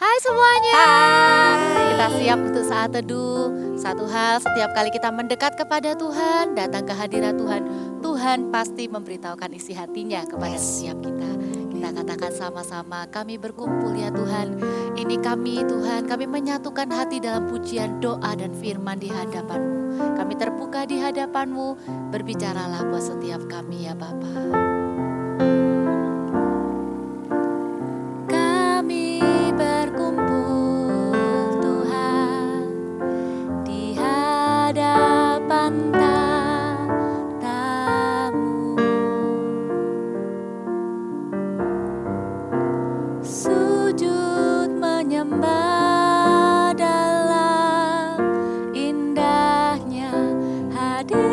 Hai semuanya, kita Hai. siap untuk saat teduh. Satu hal, setiap kali kita mendekat kepada Tuhan, datang ke hadirat Tuhan, Tuhan pasti memberitahukan isi hatinya kepada Yes. setiap kita. Kita katakan sama-sama, kami berkumpul ya Tuhan. Ini kami Tuhan, kami menyatukan hati dalam pujian, doa dan firman di hadapan-Mu. Kami terbuka di hadapan-Mu, berbicaralah buat setiap kami ya Bapa. Kami berkumpul Tuhan di hadapan tatamu, sujud menyembah dalam indahnya hadirat-Mu.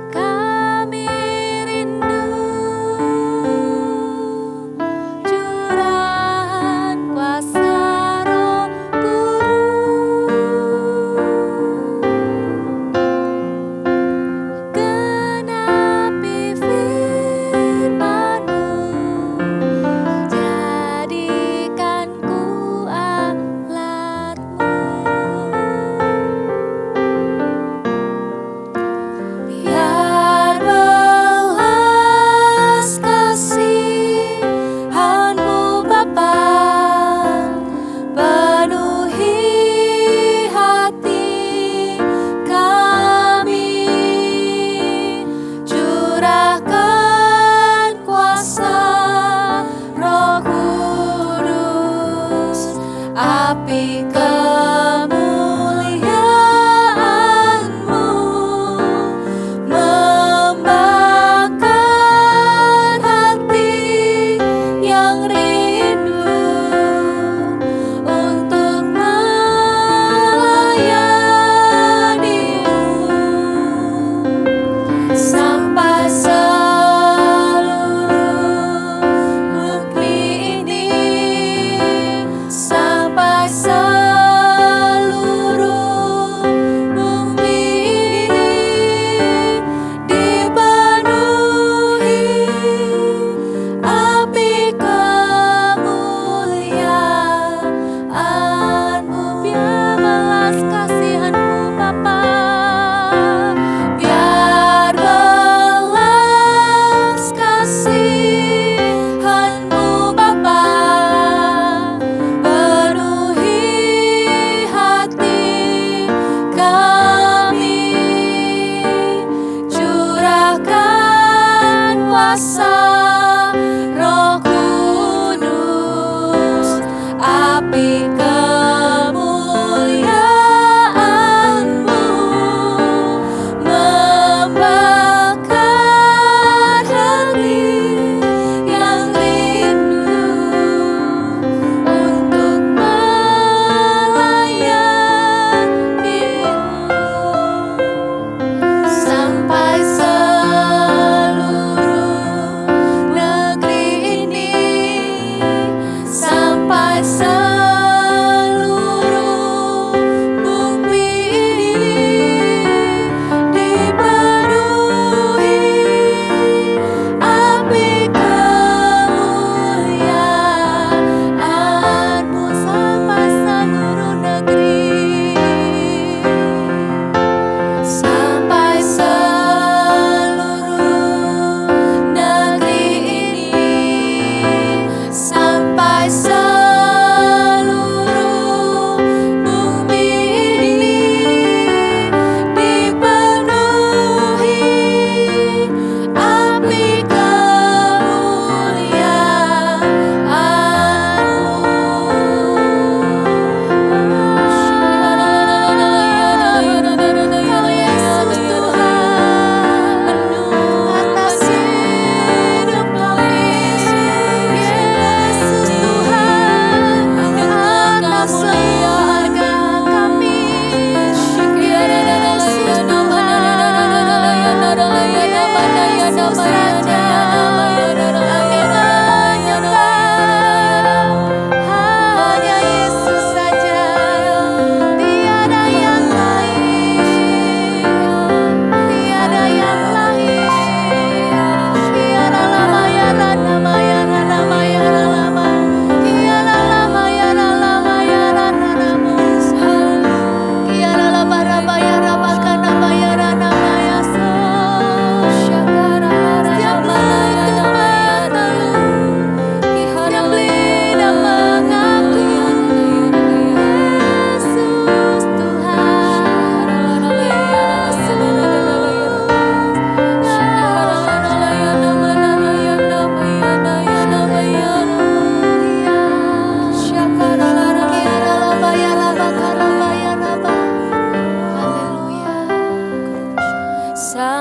Kami rindu curahan kuasa Roh Kudus. Genapi firman-Mu, jadikan ku alat-Mu. Biar belas kasihan-Mu Bapa penuhi hati kami, curahkan kuasa Roh Kudus, api kemuliaan-Mu membakar hati yang rindu untuk melayani-Mu, sampai seluruh bumi ini, sampai seluruh bumi ini dipenuhi api kemuliaan-Mu. Biar belas kasihan-Mu Bapa, biar belas kasihan-Mu Bapa penuhi hati kami, curahkan kuasa Roh Kudus, api kemuliaan-Mu membakar hati yang rindu untuk melayani-Mu, sampai seluruh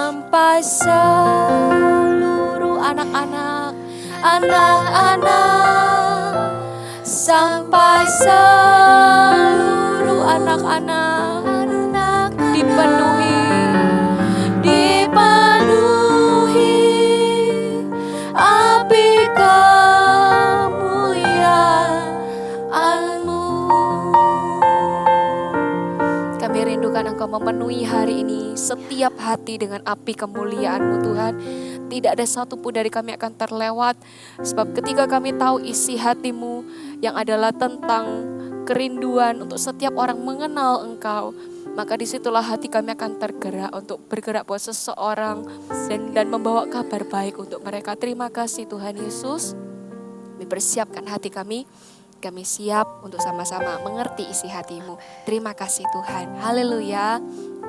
sampai seluruh anak-anak, sampai seluruh anak-anak dipenuhi api kemuliaan-Mu. Kami rindukan Engkau memenuhi hari ini setiap hati dengan api kemuliaan-Mu Tuhan. Tidak ada satupun dari kami akan terlewat. Sebab ketika kami tahu isi hati-Mu yang adalah tentang kerinduan untuk setiap orang mengenal Engkau, maka disitulah hati kami akan tergerak untuk bergerak buat seseorang dan membawa kabar baik untuk mereka. Terima kasih Tuhan Yesus. Kami persiapkan hati kami siap untuk sama-sama mengerti isi hati-Mu. Terima kasih Tuhan. Haleluya.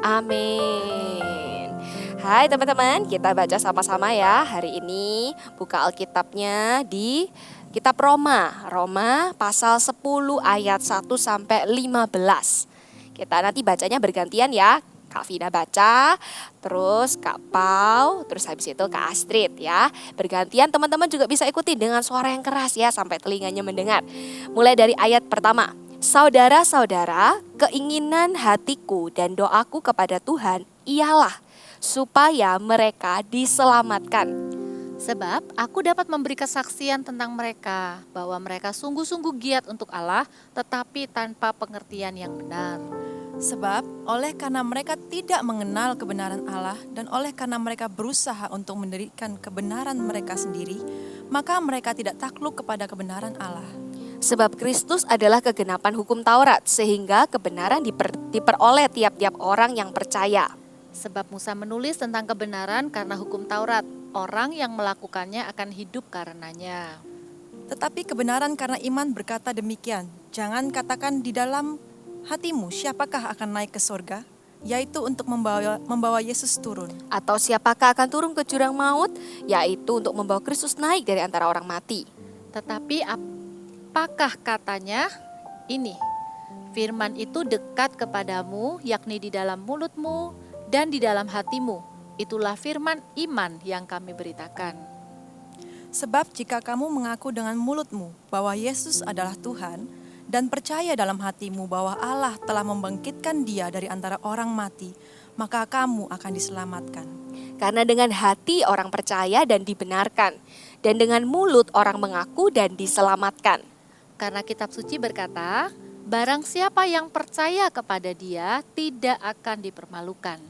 Amin. Hai teman-teman, kita baca sama-sama ya. Hari ini buka Alkitabnya di Kitab Roma. Roma pasal 10 ayat 1 sampai 15. Kita nanti bacanya bergantian ya. Kak Vina baca, terus Kak Pau, terus habis itu Kak Astrid ya. Bergantian, teman-teman juga bisa ikuti dengan suara yang keras ya sampai telinganya mendengar. Mulai dari ayat pertama. Saudara-saudara, keinginan hatiku dan doaku kepada Tuhan ialah supaya mereka diselamatkan. Sebab aku dapat memberi kesaksian tentang mereka, bahwa mereka sungguh-sungguh giat untuk Allah, tetapi tanpa pengertian yang benar. Sebab oleh karena mereka tidak mengenal kebenaran Allah dan oleh karena mereka berusaha untuk mendirikan kebenaran mereka sendiri, maka mereka tidak takluk kepada kebenaran Allah. Sebab Kristus adalah kegenapan hukum Taurat, sehingga kebenaran diperoleh tiap-tiap orang yang percaya. Sebab Musa menulis tentang kebenaran karena hukum Taurat, orang yang melakukannya akan hidup karenanya. Tetapi kebenaran karena iman berkata demikian, jangan katakan di dalam hatimu siapakah akan naik ke sorga, yaitu untuk membawa Yesus turun. Atau siapakah akan turun ke jurang maut, yaitu untuk membawa Kristus naik dari antara orang mati. Tetapi apakah katanya? Ini, firman itu dekat kepadamu, yakni di dalam mulutmu dan di dalam hatimu. Itulah firman iman yang kami beritakan. Sebab jika kamu mengaku dengan mulutmu bahwa Yesus adalah Tuhan dan percaya dalam hatimu bahwa Allah telah membangkitkan Dia dari antara orang mati, maka kamu akan diselamatkan. Karena dengan hati orang percaya dan dibenarkan, dan dengan mulut orang mengaku dan diselamatkan. Karena kitab suci berkata, barang siapa yang percaya kepada Dia tidak akan dipermalukan.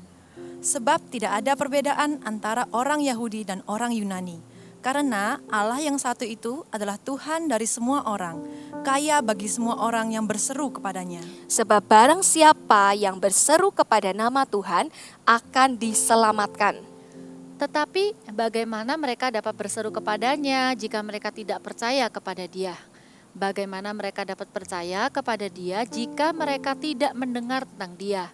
Sebab tidak ada perbedaan antara orang Yahudi dan orang Yunani, karena Allah yang satu itu adalah Tuhan dari semua orang, kaya bagi semua orang yang berseru kepadanya. Sebab barang siapa yang berseru kepada nama Tuhan akan diselamatkan. Tetapi bagaimana mereka dapat berseru kepadanya jika mereka tidak percaya kepada Dia? Bagaimana mereka dapat percaya kepada Dia jika mereka tidak mendengar tentang Dia?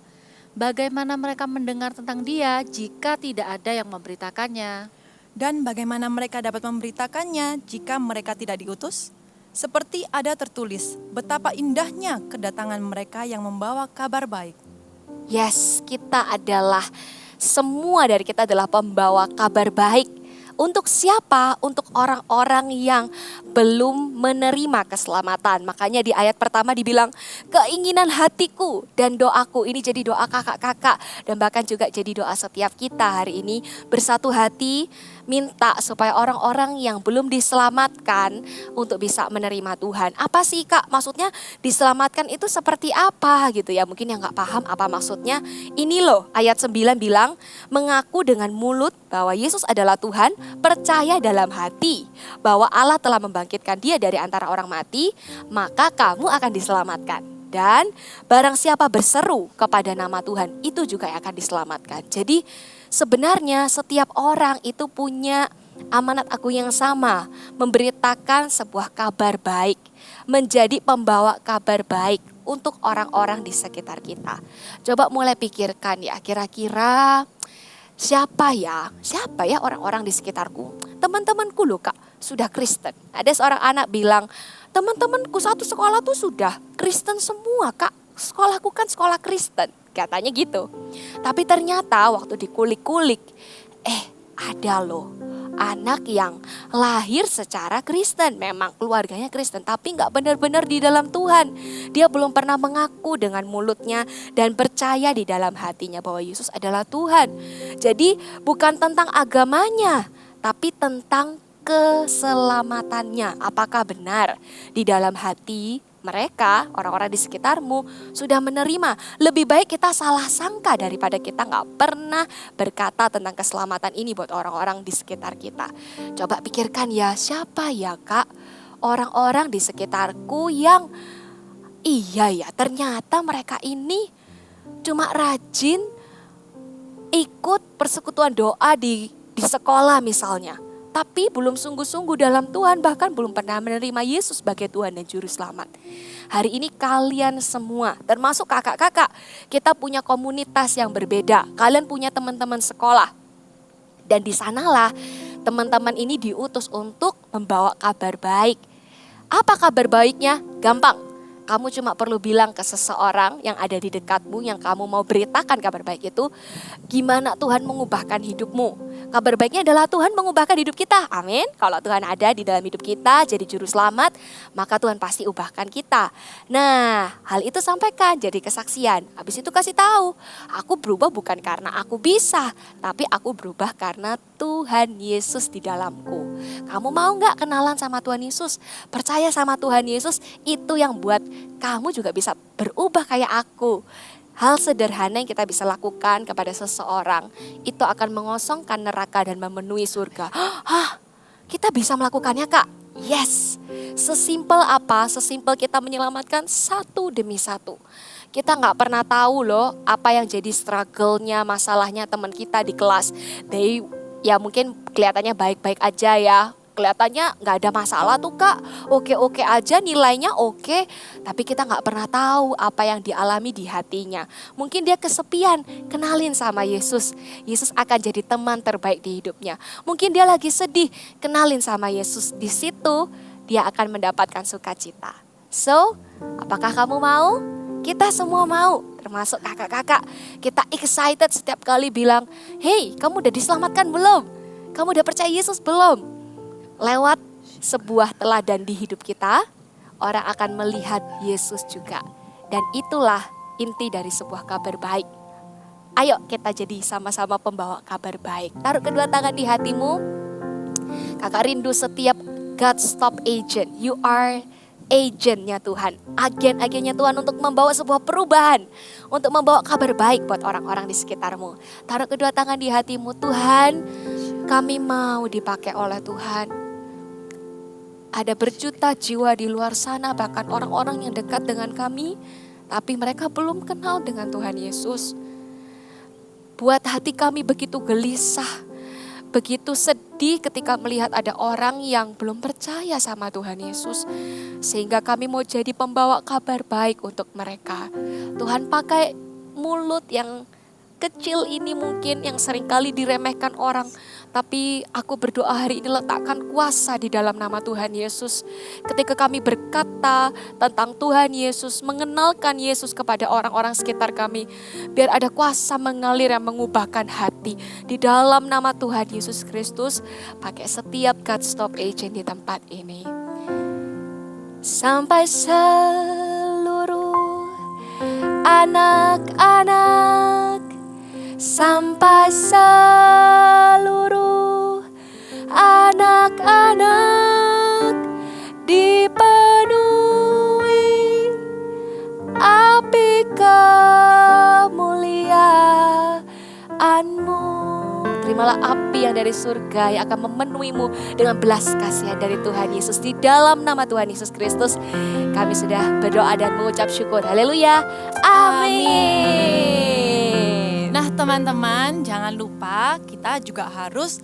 Bagaimana mereka mendengar tentang Dia jika tidak ada yang memberitakannya? Dan bagaimana mereka dapat memberitakannya jika mereka tidak diutus? Seperti ada tertulis, betapa indahnya kedatangan mereka yang membawa kabar baik. Yes, semua dari kita adalah pembawa kabar baik. Untuk siapa? Untuk orang-orang yang belum menerima keselamatan. Makanya di ayat pertama dibilang, keinginan hatiku dan doaku. Ini jadi doa kakak-kakak dan bahkan juga jadi doa setiap kita hari ini. Bersatu hati minta supaya orang-orang yang belum diselamatkan untuk bisa menerima Tuhan. Apa sih Kak? Maksudnya diselamatkan itu seperti apa gitu ya? Mungkin yang gak paham apa maksudnya. Ini loh ayat 9 bilang, mengaku dengan mulut bahwa Yesus adalah Tuhan, percaya dalam hati bahwa Allah telah membangkitkan Dia dari antara orang mati, maka kamu akan diselamatkan. Dan barang siapa berseru kepada nama Tuhan, itu juga akan diselamatkan. Jadi sebenarnya setiap orang itu punya amanat agung yang sama, memberitakan sebuah kabar baik, menjadi pembawa kabar baik untuk orang-orang di sekitar kita. Coba mulai pikirkan ya, kira-kira siapa ya orang-orang di sekitarku? Teman-temanku loh Kak, sudah Kristen. Ada seorang anak bilang, teman-temanku satu sekolah tuh sudah Kristen semua Kak. Sekolahku kan sekolah Kristen. katanya gitu. Tapi ternyata waktu dikulik-kulik, ada loh anak yang lahir secara Kristen, memang keluarganya Kristen, tapi nggak benar-benar di dalam Tuhan. Dia belum pernah mengaku dengan mulutnya dan percaya di dalam hatinya bahwa Yesus adalah Tuhan. Jadi bukan tentang agamanya, tapi tentang keselamatannya. Apakah benar di dalam hati mereka, orang-orang di sekitarmu sudah menerima? Lebih baik kita salah sangka daripada kita nggak pernah berkata tentang keselamatan ini buat orang-orang di sekitar kita. Coba pikirkan ya, siapa ya Kak orang-orang di sekitarku yang iya ya ternyata mereka ini cuma rajin ikut persekutuan doa di sekolah misalnya. Tapi belum sungguh-sungguh dalam Tuhan, bahkan belum pernah menerima Yesus sebagai Tuhan dan Juru Selamat. Hari ini kalian semua, termasuk kakak-kakak, kita punya komunitas yang berbeda. Kalian punya teman-teman sekolah. Dan di sanalah teman-teman ini diutus untuk membawa kabar baik. Apa kabar baiknya? Gampang. Kamu cuma perlu bilang ke seseorang yang ada di dekatmu, yang kamu mau beritakan kabar baik itu, gimana Tuhan mengubahkan hidupmu. Kabar baiknya adalah Tuhan mengubahkan hidup kita. Amin. Kalau Tuhan ada di dalam hidup kita jadi juru selamat, maka Tuhan pasti ubahkan kita. Nah, hal itu sampaikan jadi kesaksian. Habis itu kasih tahu, aku berubah bukan karena aku bisa, tapi aku berubah karena Tuhan Yesus di dalamku. Kamu mau gak kenalan sama Tuhan Yesus? Percaya sama Tuhan Yesus, itu yang buat kamu juga bisa berubah kayak aku. Hal sederhana yang kita bisa lakukan kepada seseorang itu akan mengosongkan neraka dan memenuhi surga. Hah, kita bisa melakukannya Kak? Yes, sesimpel apa? Sesimpel kita menyelamatkan satu demi satu. Kita gak pernah tahu loh apa yang jadi struggle-nya, masalahnya teman kita di kelas. Ya mungkin kelihatannya baik-baik aja ya. Kelihatannya gak ada masalah tuh Kak, oke-oke aja, nilainya oke. Tapi kita gak pernah tahu apa yang dialami di hatinya. Mungkin dia kesepian, kenalin sama Yesus. Yesus akan jadi teman terbaik di hidupnya. Mungkin dia lagi sedih, kenalin sama Yesus. Di situ dia akan mendapatkan sukacita. So, apakah kamu mau? Kita semua mau, termasuk kakak-kakak. Kita excited setiap kali bilang, hey, kamu udah diselamatkan belum? Kamu udah percaya Yesus belum? Lewat sebuah teladan di hidup kita, orang akan melihat Yesus juga. Dan itulah inti dari sebuah kabar baik. Ayo kita jadi sama-sama pembawa kabar baik. Taruh kedua tangan di hatimu. Kakak rindu setiap God Stop Agent. You are agentnya Tuhan. Agen-agennya Tuhan untuk membawa sebuah perubahan. Untuk membawa kabar baik buat orang-orang di sekitarmu. Taruh kedua tangan di hatimu. Tuhan, kami mau dipakai oleh Tuhan. Ada berjuta jiwa di luar sana, bahkan orang-orang yang dekat dengan kami, tapi mereka belum kenal dengan Tuhan Yesus. Buat hati kami begitu gelisah, begitu sedih ketika melihat ada orang yang belum percaya sama Tuhan Yesus. Sehingga kami mau jadi pembawa kabar baik untuk mereka. Tuhan pakai mulut yang kecil ini mungkin yang seringkali diremehkan orang. Tapi aku berdoa hari ini letakkan kuasa di dalam nama Tuhan Yesus. Ketika kami berkata tentang Tuhan Yesus, mengenalkan Yesus kepada orang-orang sekitar kami. Biar ada kuasa mengalir yang mengubahkan hati. Di dalam nama Tuhan Yesus Kristus, pakai setiap God Stop Agent di tempat ini. Sampai seluruh anak-anak, sampai seluruh anak-anak dipenuhi api kemuliaan-Mu. Terimalah api yang dari surga yang akan memenuhimu dengan belas kasihan dari Tuhan Yesus. Di dalam nama Tuhan Yesus Kristus kami sudah berdoa dan mengucap syukur. Haleluya. Amin. Nah teman-teman, jangan lupa kita juga harus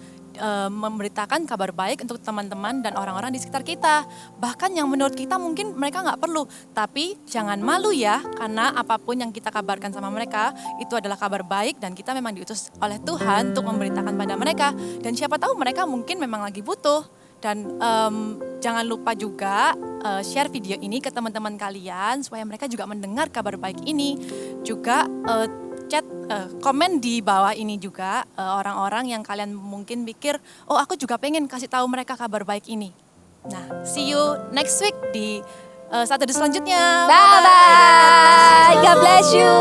memberitakan kabar baik untuk teman-teman dan orang-orang di sekitar kita. Bahkan yang menurut kita mungkin mereka nggak perlu. Tapi jangan malu ya, karena apapun yang kita kabarkan sama mereka, itu adalah kabar baik dan kita memang diutus oleh Tuhan untuk memberitakan pada mereka. Dan siapa tahu mereka mungkin memang lagi butuh. Dan jangan lupa juga share video ini ke teman-teman kalian supaya mereka juga mendengar kabar baik ini. Juga komen di bawah ini juga orang-orang yang kalian mungkin pikir, oh aku juga pengen kasih tahu mereka kabar baik ini. Nah, see you next week di Saturday selanjutnya. Bye bye. God bless you.